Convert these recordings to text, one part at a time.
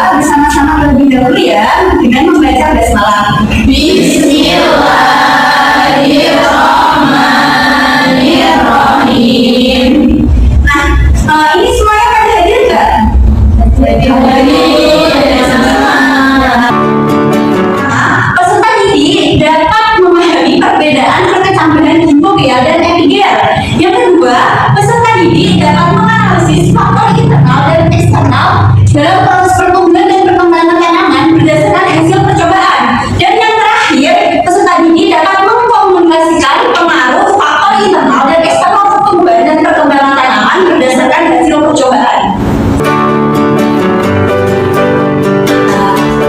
berdoa bersama-sama terlebih dahulu ya dengan membaca basmalah. Bismillahirrahmanirrahim. Nah, ini semuanya pada hadir nggak? Peserta didik dapat memahami perbedaan perkecambahan hipogel dan epigel. Yang kedua, peserta didik dapat menganalisis faktor internal dan eksternal dalam proses pertumbuhan dan perkembangan tanaman berdasarkan hasil percobaan. Dan yang terakhir, peserta didik dapat mengkomunikasikan pengaruh faktor internal dan eksternal pertumbuhan dan perkembangan tanaman berdasarkan hasil percobaan.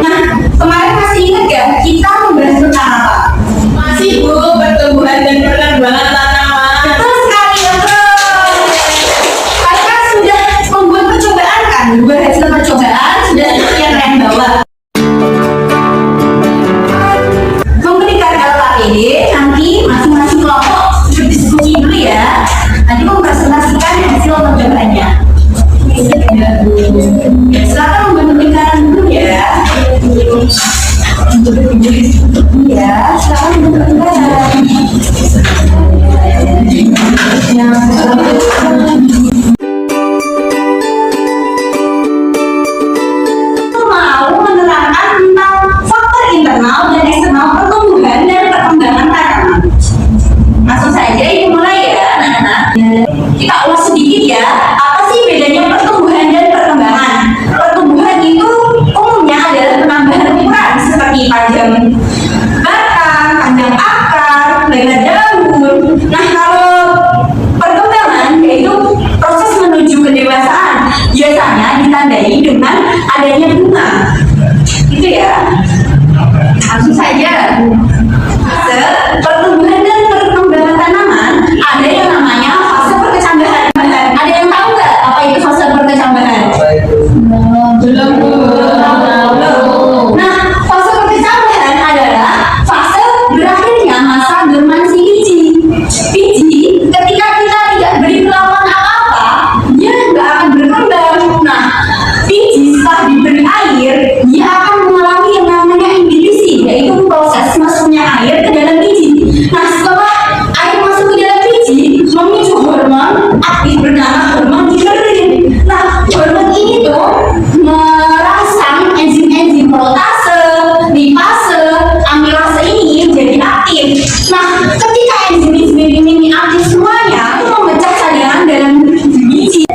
Nah, kemarin masih ingat gak kita membahas tentang apa? Masih Bu, pertumbuhan dan perkembangan tanaman. Betul sekali ya bro. Kalian sudah membuat percobaan kan? Buat hasil percobaan sudah seperti yang kalian bawa. Memberikan LKPD, nanti masing-masing kelompok berdiskusi dulu ya. Nanti mempresentasikan hasil percobaannya. Silakan membantu lingkaran dulu ya. Iya, silakan membantu lingkaran. Mau menerangkan tentang faktor internal dan eksternal pertumbuhan dan perkembangan tanaman. Langsung saja ibu mulai ya anak-anak. Kita ulas sedikit ya, apa sih bedanya pertumbuhan dan perkembangan? Pertumbuhan itu umumnya adalah penambahan ukuran seperti panjang batang, panjang akar, lebar daun. Nah, kalau perkembangan yaitu proses menuju kedewasaan, biasanya ditandai dengan adanya bunga. Gitu ya. Langsung saja. Pertumbuhan dan perkembangan tanaman ada yang namanya fase perkecambahan. Ada yang tahu nggak apa itu fase perkecambahan? Belum. Nah, fase perkecambahan adalah fase berakhirnya masa dormansi biji. Biji ketika kita tidak beri perlakuan apa-apa, dia nggak akan berkembang. Nah, biji setelah diberi air, dia akan mengalami yang namanya imbibiasi, yaitu proses masuknya air ke dalam biji. Nah, setelah air masuk ke dalam biji, memicu hormon aktif bernama hormon giberelin. Nah, hormon ini tuh merangsang enzim-enzim protase, lipase, amilase ini menjadi aktif. Nah, ketika enzim-enzim ini aktif semuanya, itu memecah cadangan dalam biji.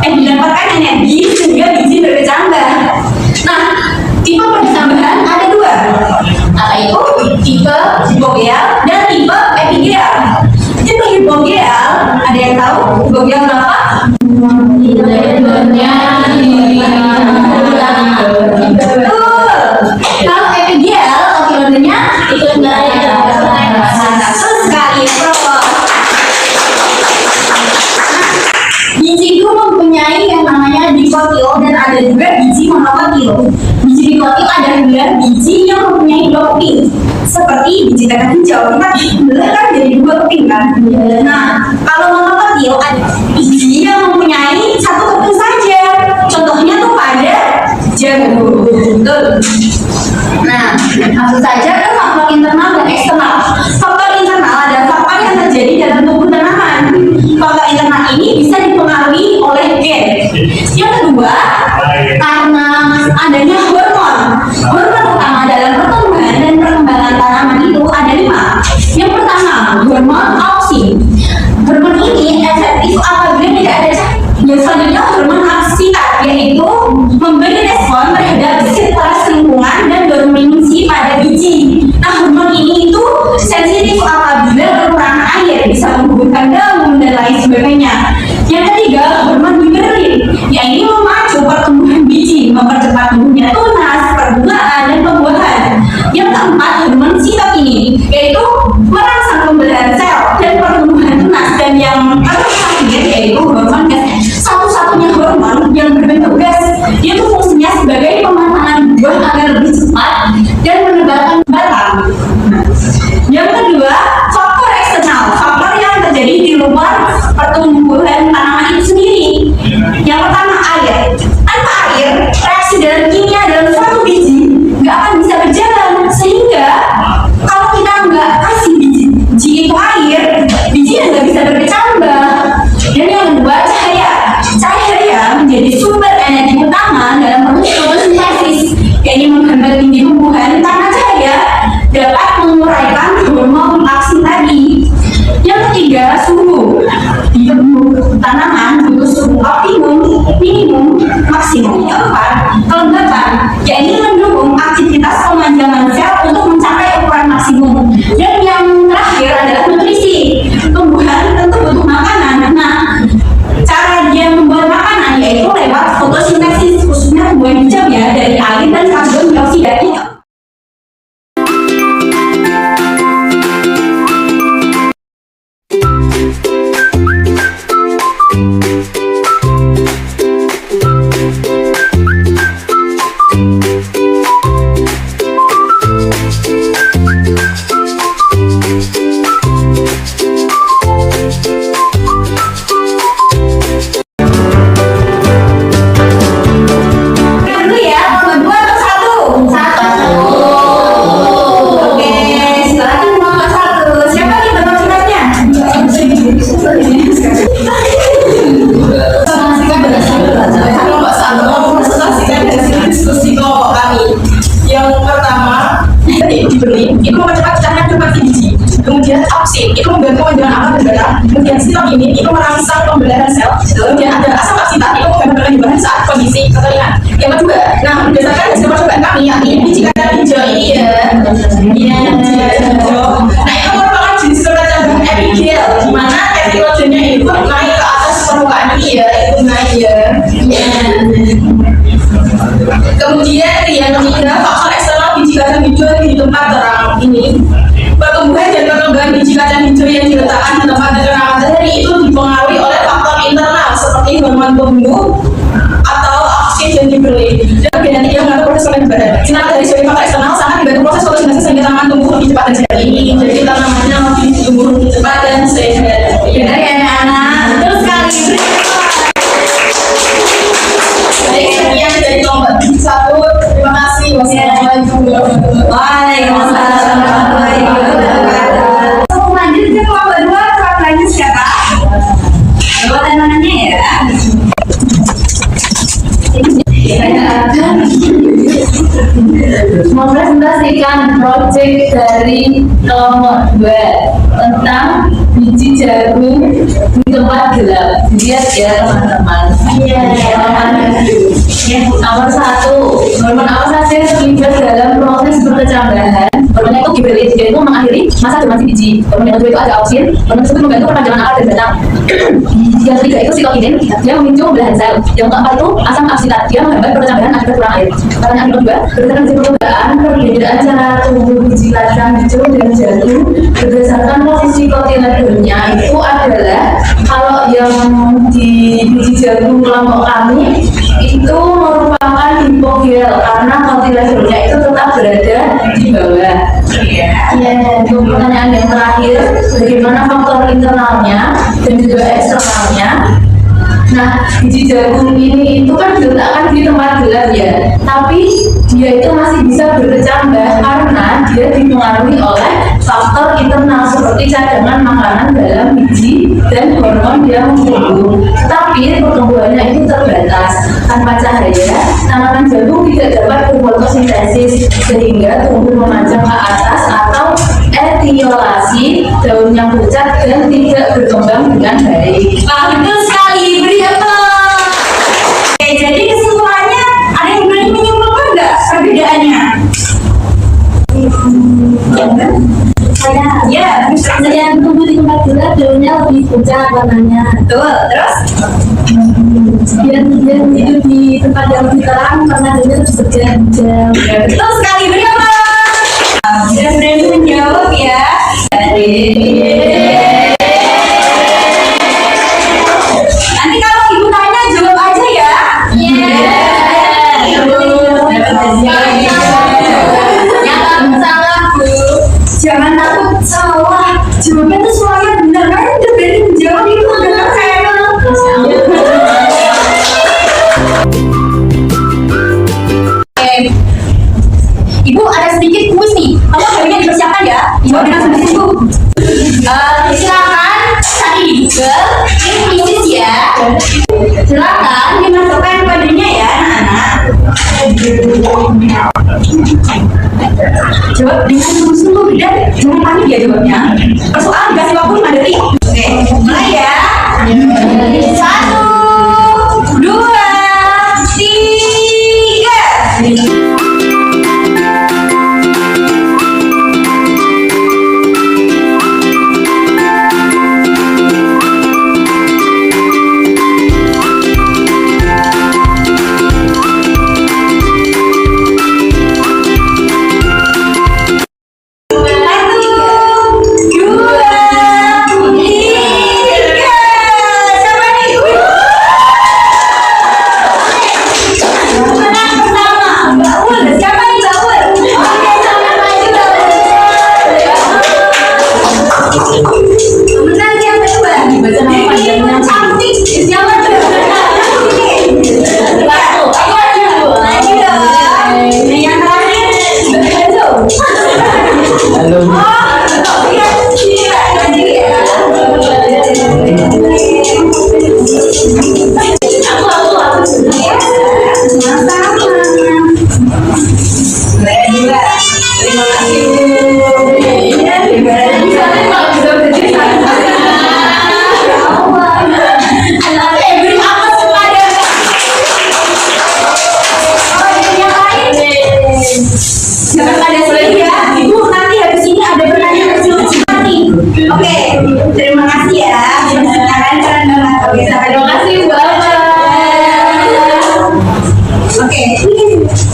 Mendapatkan energi sehingga biji berkecambah. Nah, tipe perkecambahan ada dua, apa itu? Tipe hipogel dan tipe epigel. Tipe hipogel, ada yang tahu hipogel berapa? Betul. Kalau epigel, kilometernya ikut naik. Betul sekali, Bro. Biji itu mempunyai yang namanya dikotil dan ada juga biji monokotil. Biji dikotil adalah biji yang mempunyai dua keping, seperti biji kacang hijau. Kita belah kan jadi dua keping kan. Nah, kalau monokotil ada biji yang mempunyai satu keping saja. Contohnya tuh pada jagung. Betul. Nah, langsung saja ke faktor internal dan eksternal. Faktor internal adalah faktor yang terjadi dalam tubuh tanaman. Faktor internal ini bisa dipengaruhi oleh gen. Yang kedua, karena adanya hormon. Hormon utama dalam pertumbuhan dan perkembangan tanaman itu ada 5. Yang pertama, hormon auksin. Hormon ini efektif apabila tidak ada cahaya. Yang selanjutnya hormon aksitat, yaitu memberi respon terhadap sirkulasi lingkungan dan dominasi pada biji. Nah, hormon ini itu sensitif apabila kekurangan air, bisa menggugurkan daun dan lain sebagainya. Yang ketiga, hormon giberelin, yaitu memacu pertumbuhan biji, mempercepat tumbuhnya tunas, perbungaan, dan pembuahan. Yang keempat, hormon sitokinin, yaitu merangsang pembelahan sel dan pertumbuhan tunas. Dan yang terakhir yaitu hormon gas. Satu-satunya hormon yang berbentuk gas, dia itu fungsinya sebagai pematangan buah agar lebih cepat dan menebalkan batang. Yang kedua, faktor eksternal, faktor yang terjadi di luar pertumbuhan tanaman itu sendiri. Yang pertama, air. Tanpa air, reaksi dalam kimia Kelembapan, yaitu mendukung aktivitas pemanjangan sel untuk mencapai ukuran maksimum. Dan yang terakhir adalah nutrisi. Tumbuhan tentu butuh makanan. Nah, cara dia membuat makanan yaitu lewat fotosintesis, khususnya tumbuhan hijau ya, dari air dan karbon dioksida. Itu mempercepat pecahan reproduksi biji. Kemudian auksin itu membantu penjualan akar dan darah. Kemudian sitokin itu merangsang pembelahan sel. Kemudian ada asam aksitat itu membantu penyembuhan saat kondisi kekeringan. Yang kedua, nah berdasarkan hasil percobaan kami yakni biji kacang hijau ini ya, biji kacang hijau. Nah itu merupakan jenis kacang epigel, di mana etilogennya itu naik ke atas permukaan ini ya, itu naik ya. Kemudian yang ketiga, faktor eksternal biji kacang hijau di tempat terang ini. Pertumbuhan dan perkembangan biji kacang hijau yang diletakkan di tempat terang matahari itu dipengaruhi oleh faktor internal seperti hormon pembunuh atau oksigen di Berlin dan genetik yang mengatur proses penyebaran. Sinar dari sebagai faktor eksternal sangat dibantu proses fotosintesis sehingga tanaman tumbuh lebih cepat dan sehat. Jadi tanamannya lebih tumbuh lebih cepat dan sehat. Benar ya anak-anak? Betul sekali. Baik, sekian dari kelompok 1. Terima kasih. Wassalamualaikum warahmatullahi wabarakatuh. Waalaikumsalam warahmatullahi wabarakatuh. Untuk lanjut ke kelompok 2, kelompok lainnya siapa? Buat teman-temannya ya. Mempresentasikan proyek dari kelompok 2 tentang biji jagung di tempat gelap. Lihat ya teman-teman. Nomor 1, hormon apa saja yang terlibat dalam proses perkecambahan? Hormonnya itu giberellin, dia itu mengakhiri masa dormansi biji. Hormon yang kedua itu ada auksin, hormon tersebut membantu perpanjangan akar dan batang. Yang ketiga itu sitokinin, dia memicu pembelahan sel. Yang keempat itu asam aksitat, dia menghambat perkecambahan akibat kurang air. Pertanyaan kedua, berdasarkan hasil percobaan, perbedaan cara tumbuh biji kacang hijau dan jagung berdasarkan posisi kotiledonnya itu adalah kalau yang di biji jagung kelompok kami itu merupakan hipogel karena kotiledonnya itu tetap berada di bawah. Untuk pertanyaan yang terakhir, bagaimana faktor internalnya dan juga eksternalnya? Nah, biji jagung ini itu kan diletakkan di tempat gelap ya, tapi dia itu masih bisa berkecambah karena dia dipengaruhi oleh faktor internal seperti cadangan makanan dalam biji dan hormon yang tumbuh. Tetapi pertumbuhannya itu terbatas. Tanpa cahaya, tanaman jagung tidak dapat berfotosintesis sehingga tumbuh memanjang ke atas atau etiolasi, daunnya pucat dan tidak berkembang dengan baik. Wah, betul sekali. Beri apa? Oke, jadi kesimpulannya ada yang berani menyimpulkan nggak perbedaannya? Saya yang tumbuh di tempat gelap daunnya lebih pucat warnanya. Betul. Terus? Dia hidup di tempat yang lebih terang karena daunnya lebih segar hijau. Betul sekali. Beri apa? Sudah berani menjawab ya. Nanti kalau ibu tanya jawab aja ya. Jangan takut salah. Jawabnya tuh semuanya benar kan? Udah berani menjawab itu udah saya. Ibu ada sedikit kuis nih. Kamu bajunya dipersiapkan ya. Jawab dengan sedikit ibu. Silakan cari di Google. Ini krisis ya. Silakan dimasukkan kodenya ya anak-anak. Jawab dengan sungguh-sungguh dan jangan panik ya jawabnya. Persoalan dikasih waktu 5 detik. Oke, mulai ya. 1, 2, 3.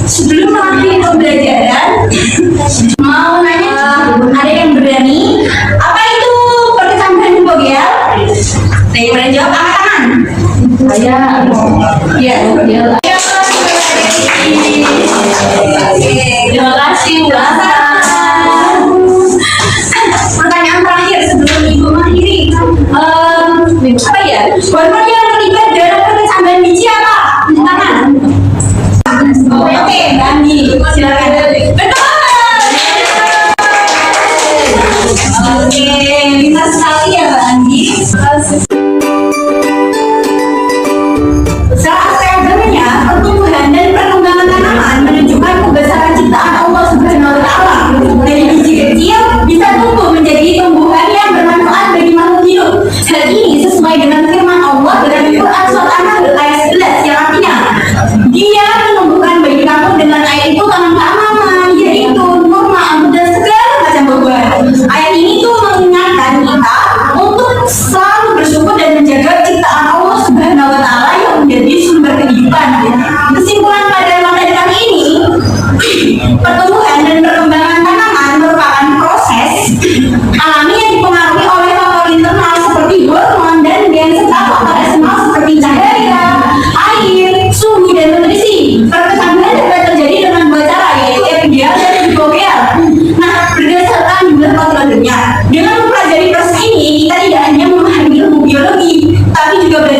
Sebelum melanjutkan pembelajaran, mau nanya, ada yang berani? Apa itu perkecambahan bogel? Ada yang berani jawab, angkat tangan. Saya Ya. ya. Terima kasih Mbak. Pertanyaan terakhir sebelum Ibu mengakhiri. Apa ya? Hormon yang terlibat dalam perkecambahan biji apa? Tangan. Oke, Bandi, silakan. Betul. Oke, pintar sekali ya, Mbak Andi. Saat saya dengarnya, pertumbuhan dan perkembangan tanaman menunjukkan kebesaran ciptaan Allah Subhanahu wa Ta'ala. Dari biji kecil bisa tumbuh menjadi tumbuhan yang bermanfaat bagi makhluk hidup. Hal ini sesuai dengan firman Allah dalam Quran surat An-Nahl ayat 11 yang artinya, Dia menumbuhkan bagi kamu dengan air itu tanaman-tanaman, yaitu kurma, anggur dan segala macam buah-buahan. Ayat ini tuh mengingatkan kita untuk selalu bersyukur dan menjaga ciptaan Allah Subhanahu wa Ta'ala yang menjadi sumber kehidupan. Kesimpulan pada materi kali ini, pertumbuhan dan perkembangan tanaman merupakan proses alami yang dipengaruhi oleh faktor internal seperti hormon dan gen serta faktor eksternal seperti cahaya, air, suhu dan nutrisi. Perkecambahan dapat terjadi dengan dua cara, yaitu epidial dan epidiopial. Nah, berdasarkan jumlah kontrolnya, dengan mempelajari proses ini kita tidak hanya memahami ilmu biologi, tapi juga belajar